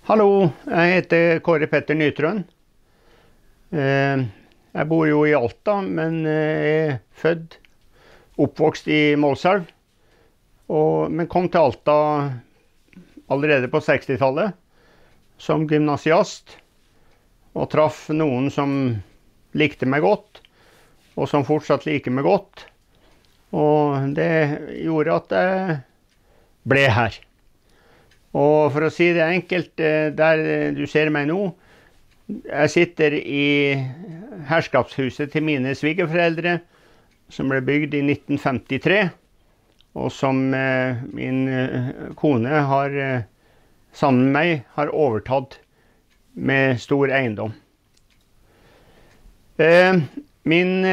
Hallo, jeg heter Kåre Petter Nytrøen. Jeg bor jo i Alta, men er født, oppvokst i Målselv, men kom til Alta allerede på 60-tallet som gymnasiast, og traff noen som likte meg godt, og som fortsatt liker meg godt. Og det gjorde at jeg ble her. Og for å si det enkelt, der du ser meg nå, jeg sitter i herskapshuset til mine svigerforeldre, som ble bygd i 1953, og som min kone har, sammen med meg, har overtatt med stor eiendom. Min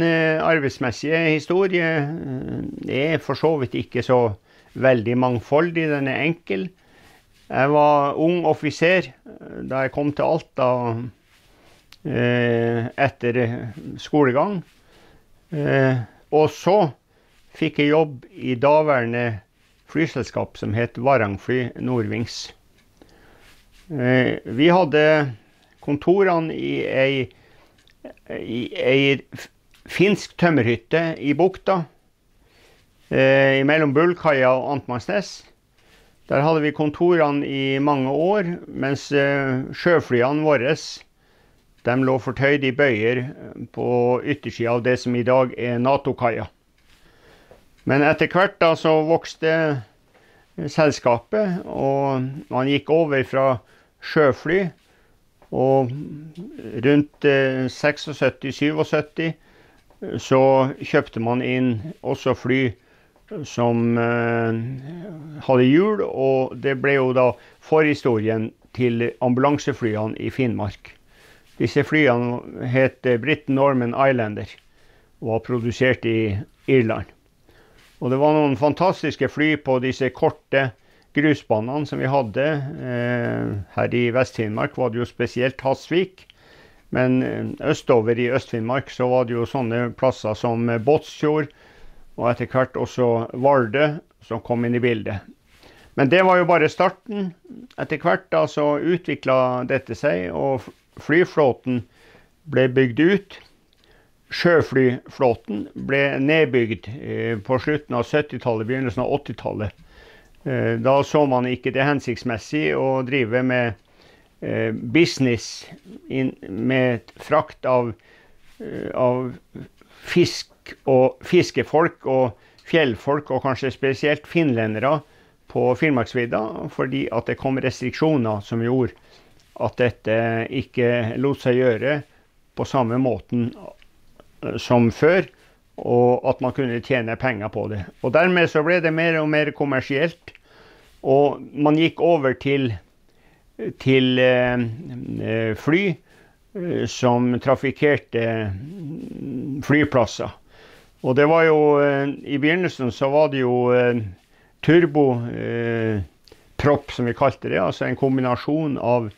arbeidsmessige historie er for så vidt ikke så veldig mangfoldig, den er enkel. Jeg var ung offiser da jeg kom til Alta etter skolegang. Og så fikk jeg jobb i daværende flyselskap som het Varangfly Nordvings. Vi hadde kontorene i ei finsk tømmerhytte i bukta, mellom Bullkaia og Antmansnes. Der hadde vi kontorene i mange år, mens sjøflyene våre, de lå fortøyd i bøyer på yttersiden av det som i dag er NATO-kaia. Men etter hvert da så vokste selskapet, og man gikk over fra sjøfly, og rundt 76-77 så kjøpte man inn også fly som hadde hjul, og det ble jo da forhistorien til ambulanseflyene i Finnmark. Disse flyene het Britten Norman Islander og var produsert i Irland. Og det var noen fantastiske fly på disse korte grusbanene som vi hadde. Her i Vest-Finnmark var det jo spesielt Hasvik, men østover i Øst-Finnmark så var det jo sånne plasser som Båtsfjord, og etter hvert også Vardø som kom inn i bildet. Men det var jo bare starten. Etter hvert da så utviklet dette seg, og flyflåten ble bygd ut. Sjøflyflåten ble nedbygd på slutten av 70-tallet, begynnelsen av 80-tallet. Da så man ikke det hensiktsmessig å drive med business med frakt av fisk og fiskefolk og fjellfolk, og kanskje spesielt finlendere på Finnmarksvidda, fordi at det kom restriksjoner som gjorde at dette ikke lot seg gjøre på samme måten som før, og at man kunne tjene penger på det. Og dermed så ble det mer og mer kommersielt, og man gikk over til fly som trafikkerte flyplasser. Og det var jo, i begynnelsen så var det jo turbopropp som vi kalte det, altså en kombinasjon av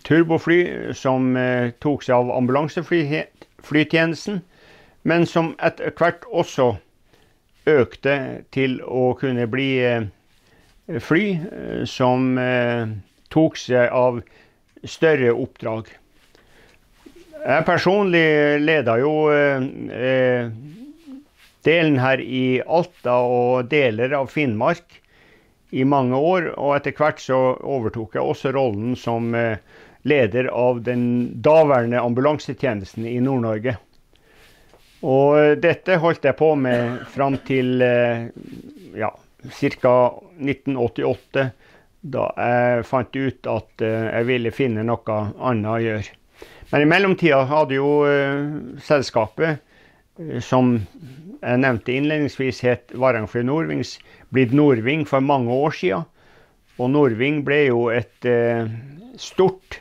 turbofly som tok seg av ambulanseflytjenesten, men som etter hvert også økte til å kunne bli fly som tok seg av større oppdrag. Jeg personlig ledet jo delen her i Alta og deler av Finnmark i mange år, og etter hvert så overtok jeg også rollen som leder av den daværende ambulansetjenesten i Nord-Norge. Og dette holdt jeg på med frem til ca. 1988, da jeg fant ut at jeg ville finne noe annet å gjøre. Men i mellomtiden hadde jo selskapet, som jeg nevnte innledningsvis, het Varangfly Nordvings, blitt Nordving for mange år siden. Og Nordving ble jo et stort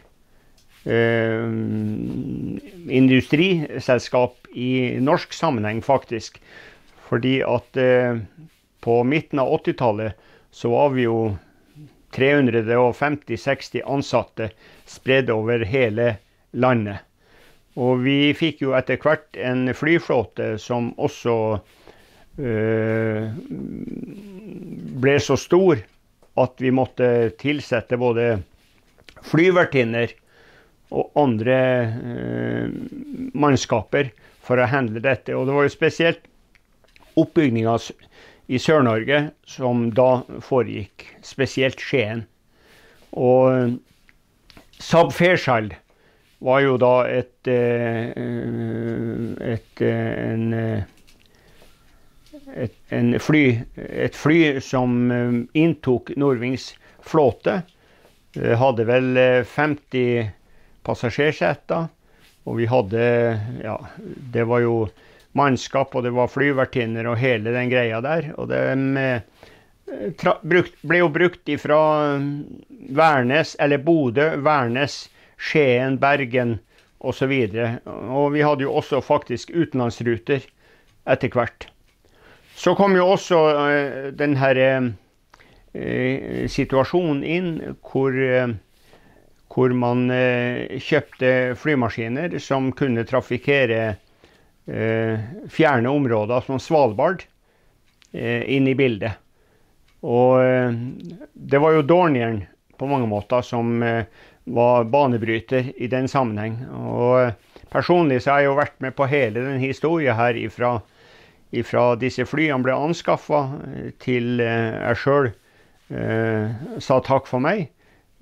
industriselskap i norsk sammenheng faktisk. Fordi at på midten av 80-tallet så var vi jo 350-60 ansatte spredt over hele landet. Og vi fikk jo etter hvert en flyflåte som også ble så stor at vi måtte tilsette både flyvertinner og andre mannskaper for å handle dette. Og det var jo spesielt oppbygningen i Sør-Norge som da foregikk, spesielt Skien. Og Saab Fairchild var jo da et fly som inntok Norwings flåte. Det hadde vel 50 passasjersetter, og vi hadde, ja, det var jo mannskap, og det var flyvertinner og hele den greia der. Og det ble jo brukt fra Værnes, eller Bodø, Værnes, Skien, Bergen og så videre. Og vi hadde jo også faktisk utenlandsruter etter hvert. Så kom jo også den her situasjonen inn hvor man kjøpte flymaskiner som kunne trafikkere fjerne områder som Svalbard inn i bildet. Og det var jo Dornieren på mange måter som var banebryter i den sammenheng. Og personlig så har jeg jo vært med på hele den historien her ifra disse flyene ble anskaffet til jeg selv sa takk for meg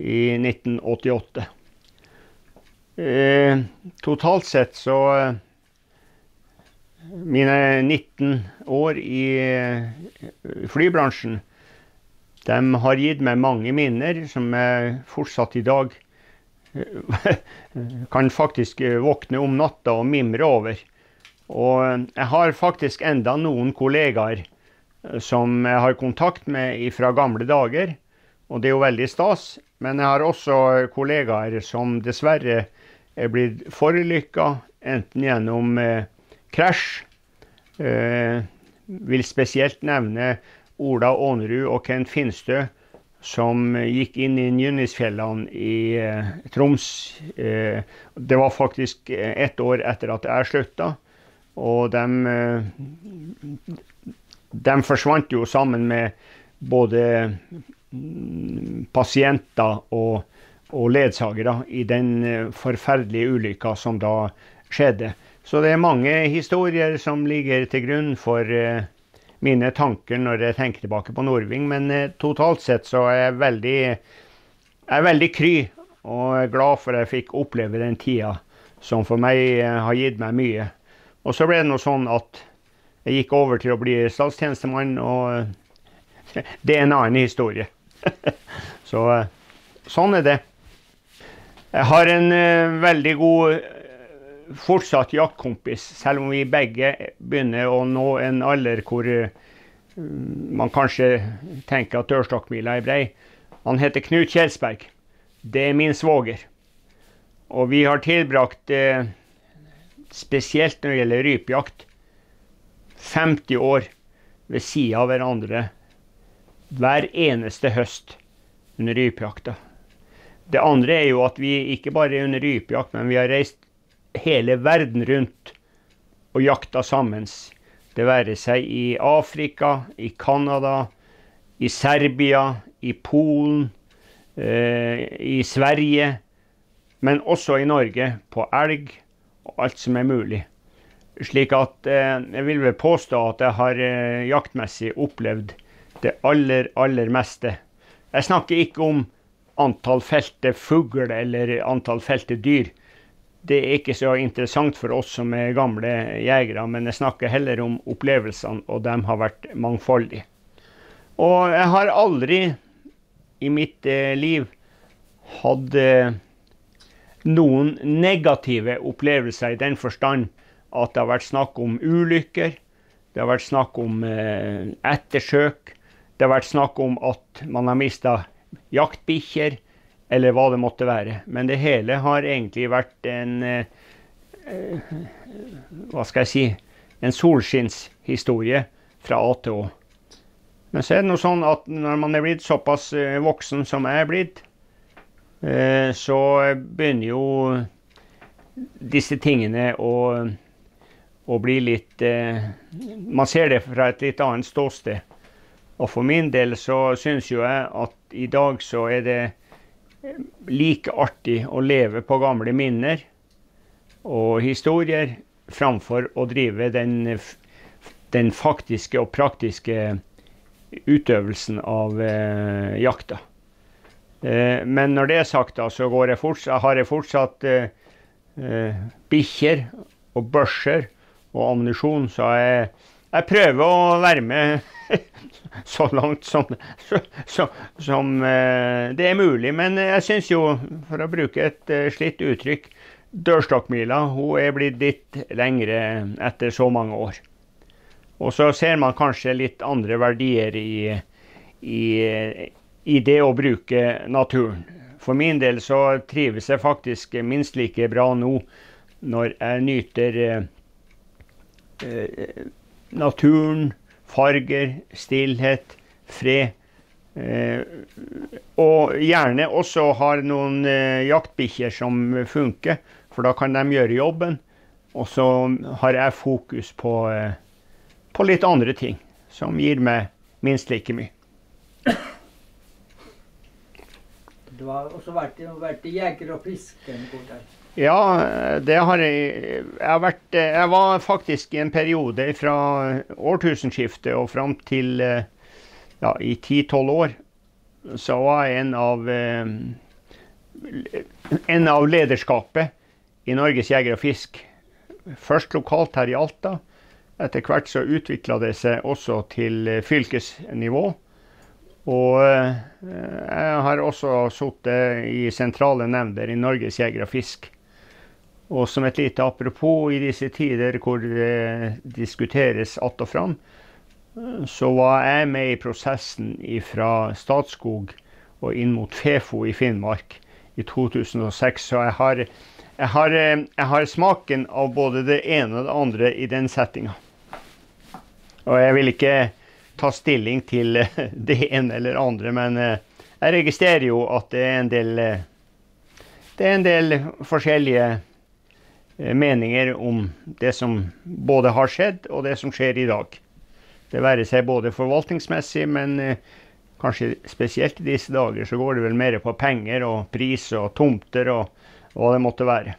i 1988. Totalt sett så mine 19 år i flybransjen, de har gitt meg mange minner som jeg fortsatt i dag kan faktisk våkne om natta og mimre over. Og jeg har faktisk enda noen kollegaer som jeg har kontakt med fra gamle dager, og det er jo veldig stas. Men jeg har også kollegaer som dessverre er blitt forulykket, enten gjennom krasj. Vil spesielt nevne Ola Ånerud og Kent Finstø, som gikk inn i Njønnesfjellene i Troms. Det var faktisk et år etter at jeg sluttet, og de forsvant jo sammen med både pasienter og ledsagere i den forferdelige ulykka som da skjedde. Så det er mange historier som ligger til grunn for mine tanker når jeg tenker tilbake på Norwing, men totalt sett så er jeg veldig kry og glad for at jeg fikk oppleve den tida som for meg har gitt meg mye. Og så ble det noe sånn at jeg gikk over til å bli statstjenestemann, og det er en annen historie. Så sånn er det. Jeg har en veldig god fortsatt jaktkompis, selv om vi begge begynner å nå en alder hvor man kanskje tenker at dørstokkmila er brei. Han heter Knut Kjelsberg. Det er min svoger. Og vi har tilbrakt, spesielt når det gjelder rypejakt, 50 år ved siden av hverandre hver eneste høst under rypejakta. Det andre er jo at vi ikke bare er under rypejakt, men vi har reist hele verden rundt og jakta sammen. Det være seg i Afrika, i Kanada, i Serbia, i Polen, i Sverige, men også i Norge, på elg og alt som er mulig. Slik at jeg vil vel påstå at jeg har jaktmessig opplevd det aller meste. Jeg snakker ikke om antall felte fugl eller antall felte dyr. Det er ikke så interessant for oss som er gamle jegere, men jeg snakker heller om opplevelsene, og de har vært mangfoldige. Og jeg har aldri i mitt liv hatt noen negative opplevelser i den forstand at det har vært snakk om ulykker, det har vært snakk om ettersøk, det har vært snakk om at man har mistet jaktbikkjer, eller hva det måtte være. Men det hele har egentlig vært en solskinnshistorie fra A til Å. Men så er det noe sånn at når man er blitt såpass voksen som jeg er blitt, så begynner jo disse tingene å bli litt, man ser det fra et litt annet ståsted. Og for min del så synes jo jeg at i dag så det like artig å leve på gamle minner og historier framfor å drive den faktiske og praktiske utøvelsen av jakta. Men når det sagt da, så har jeg fortsatt bikkjer og børser og ammunisjon, så jeg prøver å være med så langt som det mulig. Men jeg synes jo, for å bruke et slitt uttrykk, dørstokkmila, hun blitt litt lengre etter så mange år. Og så ser man kanskje litt andre verdier i det å bruke naturen. For min del så trives jeg faktisk minst like bra nå når jeg nyter naturen, farger, stillhet, fred. Og gjerne også har noen jaktbikkjer som funker, for da kan de gjøre jobben. Og så har jeg fokus på litt andre ting, som gir meg minst like mye. Du har også vært i jeger og fiske en god del. Ja, det har jeg. Jeg var faktisk i en periode fra årtusenskiftet og frem til i 10-12 år, så var jeg en av lederskapet i Norges Jeger og Fisk. Først lokalt her i Alta. Etter hvert så utviklet det seg også til fylkesnivå. Og jeg har også sittet i sentrale nevnder i Norges Jeger og Fisk. Og som et lite apropos i disse tider hvor det diskuteres att og fram, så var jeg med i prosessen fra Statskog og inn mot Fefo i Finnmark i 2006. Så jeg har smaken av både det ene og det andre i den settingen. Og jeg vil ikke ta stilling til det ene eller andre, men jeg registrerer jo at det en del forskjellige meninger om det som både har skjedd og det som skjer i dag. Det være seg både forvaltningsmessig, men kanskje spesielt i disse dager så går det vel mer på penger og pris og tomter og hva det måtte være.